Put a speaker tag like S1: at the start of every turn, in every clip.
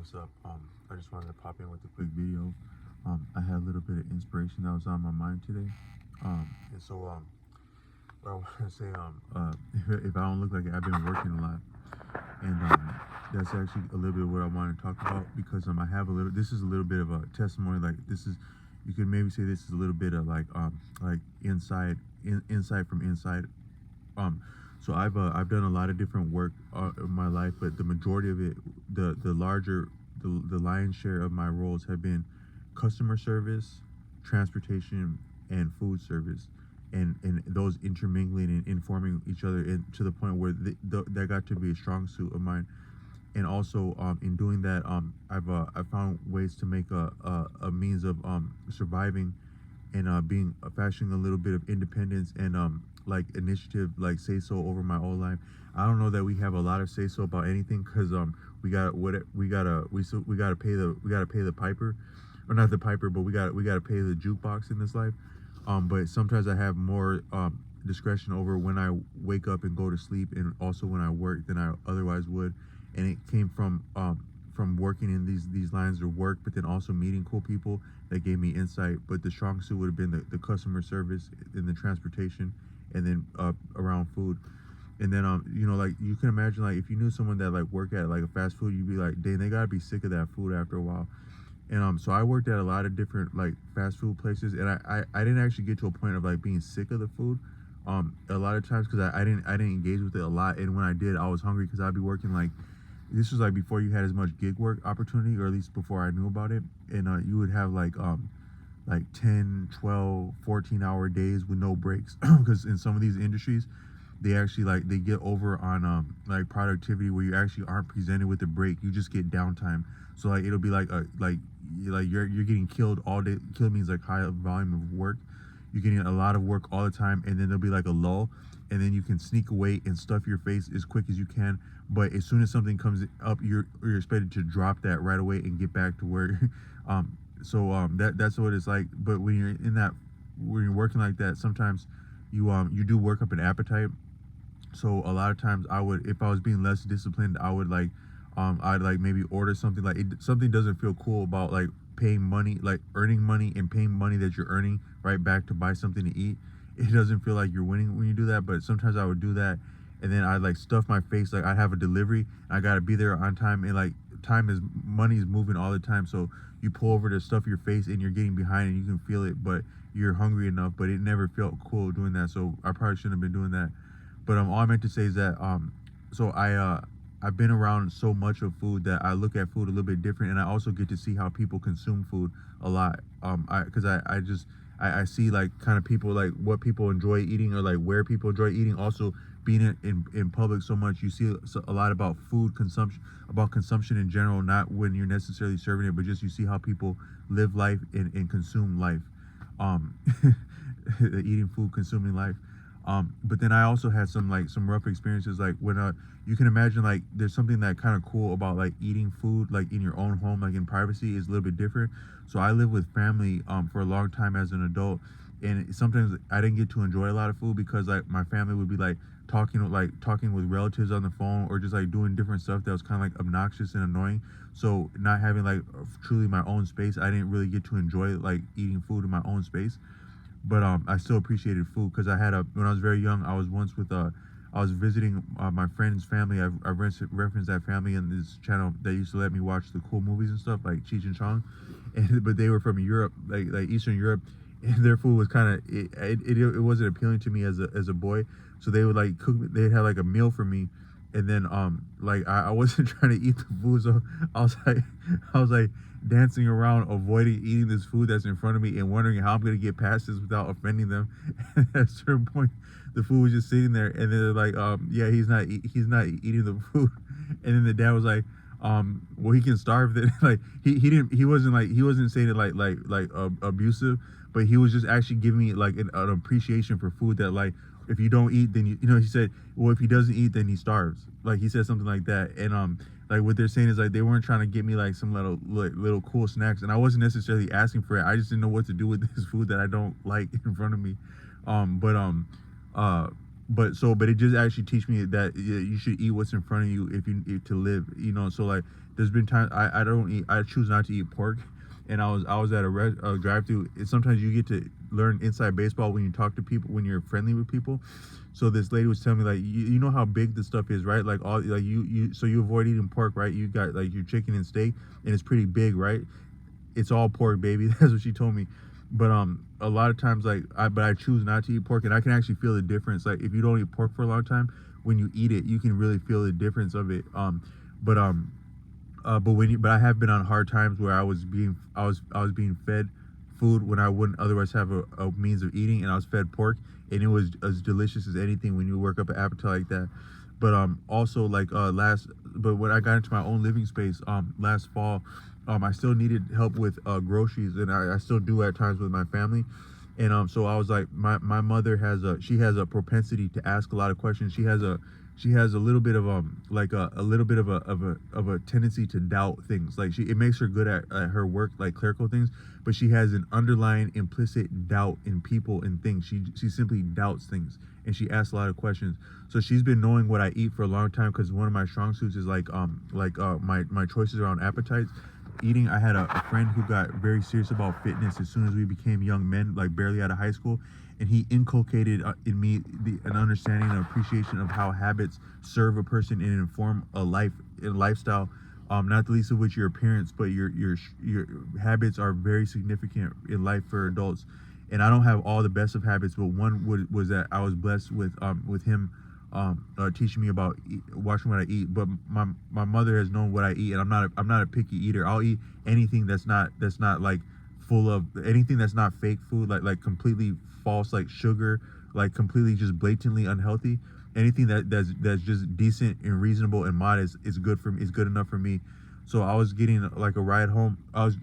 S1: what's up? I just wanted to pop in with a quick video. I had a little bit of inspiration that was on my mind today. And so what I want to say, if I don't look like it, I've been working a lot, and that's actually a little bit of what I want to talk about because I have a little. This is a little bit of a testimony. Like this is, you could maybe say this is a little bit of like insight from inside. Um, so I've done a lot of different work in my life, but the majority of it, the lion's share of my roles have been customer service, transportation, and food service, and those intermingling and informing each other, and to the point where that got to be a strong suit of mine. And also in doing that, I've found ways to make a means of surviving and being fashioning a little bit of independence and like initiative, like say so over my whole life. I don't know that we have a lot of say so about anything because we gotta pay the piper, or not the piper, but we gotta pay the jukebox in this life. But sometimes I have more discretion over when I wake up and go to sleep, and also when I work, than I otherwise would. And it came from working in these lines of work, but then also meeting cool people that gave me insight. But the strong suit would have been the customer service and the transportation, and then around food. And then you know, like you can imagine, like if you knew someone that like worked at like a fast food, you'd be like, dang, they gotta be sick of that food after a while. And so I worked at a lot of different like fast food places, and I didn't actually get to a point of like being sick of the food a lot of times, because I didn't engage with it a lot. And when I did, I was hungry because I'd be working like, this was like before you had as much gig work opportunity, or at least before I knew about it. And you would have like 10, 12, 14-hour days with no breaks because in some of these industries, they actually like they get over on like productivity, where you actually aren't presented with a break, you just get downtime. So like it'll be like you're getting killed all day. Killed means like high volume of work. You're getting a lot of work all the time, and then there'll be like a lull, and then you can sneak away and stuff your face as quick as you can. But as soon as something comes up, you're expected to drop that right away and get back to work. That's what it's like. But when you're in that, when you're working like that, sometimes you do work up an appetite. So a lot of times I would, if I was being less disciplined, I would like I'd like maybe order something. Like something doesn't feel cool about like paying money, like earning money and paying money that you're earning right back to buy something to eat. It doesn't feel like you're winning when you do that. But sometimes I would do that, and then I'd like stuff my face. Like I have a delivery, I gotta be there on time, and like money is moving all the time. So you pull over to stuff your face, and you're getting behind, and you can feel it, but you're hungry enough. But it never felt cool doing that, so I probably shouldn't have been doing that. But all I meant to say is that so I've been around so much of food that I look at food a little bit different, and I also get to see how people consume food a lot. I see like kind of people, like what people enjoy eating, or like where people enjoy eating. Also being in public so much, you see a lot about food consumption, about consumption in general, not when you're necessarily serving it, but just you see how people live life and consume life. um Eating food, consuming life. But then I also had some rough experiences, like when you can imagine, like there's something that kind of cool about like eating food like in your own home, like in privacy, is a little bit different. So I lived with family for a long time as an adult, and sometimes I didn't get to enjoy a lot of food because like my family would be like talking with relatives on the phone, or just like doing different stuff that was kind of like obnoxious and annoying. So not having like truly my own space, I didn't really get to enjoy like eating food in my own space. But I still appreciated food because I had when I was very young, I was once with I was visiting my friend's family. I've referenced that family in this channel that used to let me watch the cool movies and stuff like Cheech and Chong, and but they were from Europe, like Eastern Europe, and their food was kind of it wasn't appealing to me as a boy. So they would like cook, they had like a meal for me, and then like I wasn't trying to eat the food, so I was like I was like dancing around, avoiding eating this food that's in front of me, and wondering how I'm gonna get past this without offending them. And at a certain point, the food was just sitting there, and then they're like, yeah, he's not eating the food. And then the dad was like, well, he can starve. Then like he wasn't saying it like abusive, but he was just actually giving me like an appreciation for food, that like if you don't eat, then you know, he said, well, if he doesn't eat, then he starves. Like he said something like that. And like what they're saying is like they weren't trying to get me like some little cool snacks, and I wasn't necessarily asking for it. I just didn't know what to do with this food that I don't like in front of me. But but it just actually teach me that you should eat what's in front of you if to live, so like there's been times I don't eat, I choose not to eat pork, and I was at a drive through. Sometimes you get to learn inside baseball when you talk to people, when you're friendly with people. So this lady was telling me, like, you know how big this stuff is, right? Like all, like you avoid eating pork, right? You got like your chicken and steak, and it's pretty big, right? It's all pork, baby. That's what she told me. But a lot of times, like, I choose not to eat pork, and I can actually feel the difference. Like, if you don't eat pork for a long time, when you eat it, you can really feel the difference of it. But but I have been on hard times where I was being fed food when I wouldn't otherwise have a means of eating, and I was fed pork, and it was as delicious as anything when you work up an appetite like that. But also like but when I got into my own living space last fall, I still needed help with groceries, and I still do at times with my family. And so I was like, my mother has a propensity to ask a lot of questions. She has a little bit of like a little bit of a tendency to doubt things. Like it makes her good at her work, like clerical things, but she has an underlying implicit doubt in people and things. She simply doubts things, and she asks a lot of questions. So she's been knowing what I eat for a long time, because one of my strong suits is like my choices around appetites. Eating, I had a friend who got very serious about fitness as soon as we became young men, like barely out of high school, and he inculcated in me an understanding and appreciation of how habits serve a person and inform a lifestyle, not the least of which your appearance, but your habits are very significant in life for adults. And I don't have all the best of habits, but one was that I was blessed with him teaching me about watching what I eat. But my mother has known what I eat, and I'm not a picky eater. I'll eat anything that's not like full of anything that's not fake food, like completely false, like sugar, like completely just blatantly unhealthy. Anything that's just decent and reasonable and modest is good for me. Is good enough for me. So I was getting like a ride home. I was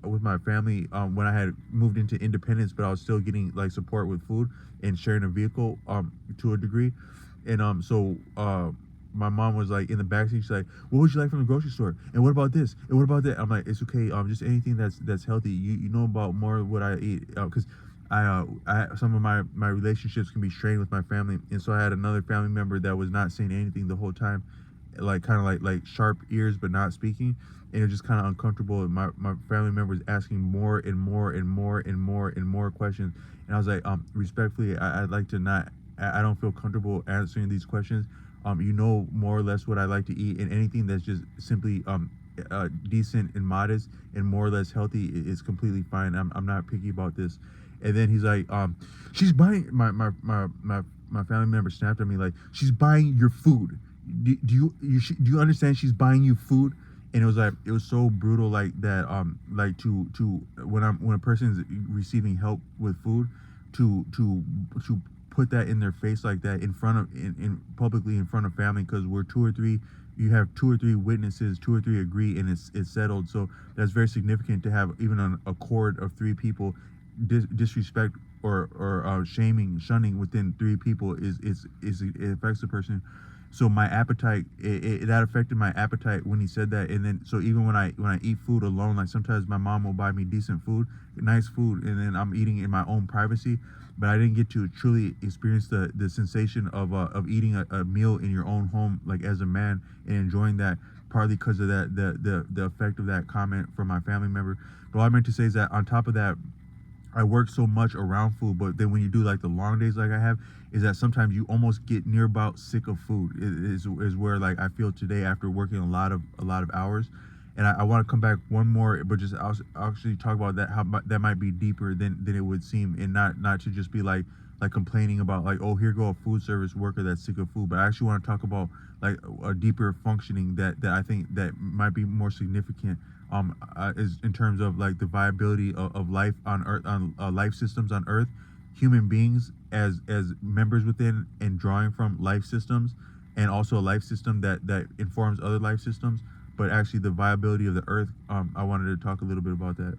S1: with my family when I had moved into independence, but I was still getting like support with food and sharing a vehicle to a degree. And my mom was like in the backseat. She's like, "What would you like from the grocery store? And what about this? And what about that?" I'm like, "It's okay. Just anything that's healthy. You know about more of what I eat, because I some of my relationships can be strained with my family, and so I had another family member that was not saying anything the whole time, like kind of like sharp ears but not speaking, and it was just kind of uncomfortable. And my family member was asking more and more and more and more and more questions, and I was like, respectfully, I'd like to not. I don't feel comfortable answering these questions. You know more or less what I like to eat, and anything that's just simply decent and modest and more or less healthy is completely fine. I'm not picky about this." And then he's like, "She's buying my family member snapped at me like, she's buying your food. Do you understand? She's buying you food." And it was so brutal, like that, like to when a person is receiving help with food, to put that in their face like that in front of in publicly in front of family, because we're two or three. You have two or three witnesses, two or three agree, and it's settled. So that's very significant to have even an accord of three people disrespect or shunning within three people it affects the person. So my appetite, that affected my appetite when he said that. And then so even when I eat food alone, like sometimes my mom will buy me decent food, nice food, and then I'm eating in my own privacy, but I didn't get to truly experience the sensation of eating a meal in your own home, like as a man, and enjoying that, partly because of that the effect of that comment from my family member. But all I meant to say is that on top of that, I work so much around food, but then when you do like the long days like I have, is that sometimes you almost get near about sick of food. Is where like I feel today after working a lot of hours. And I want to come back one more, but just I'll actually talk about that, how that might be deeper than it would seem, and not to just be like complaining about like, oh, here go a food service worker that's sick of food. But I actually want to talk about like a deeper functioning that I think that might be more significant, is in terms of like the viability of life on Earth, on life systems on Earth, human beings as members within and drawing from life systems, and also a life system that informs other life systems, but actually the viability of the Earth. I wanted to talk a little bit about that.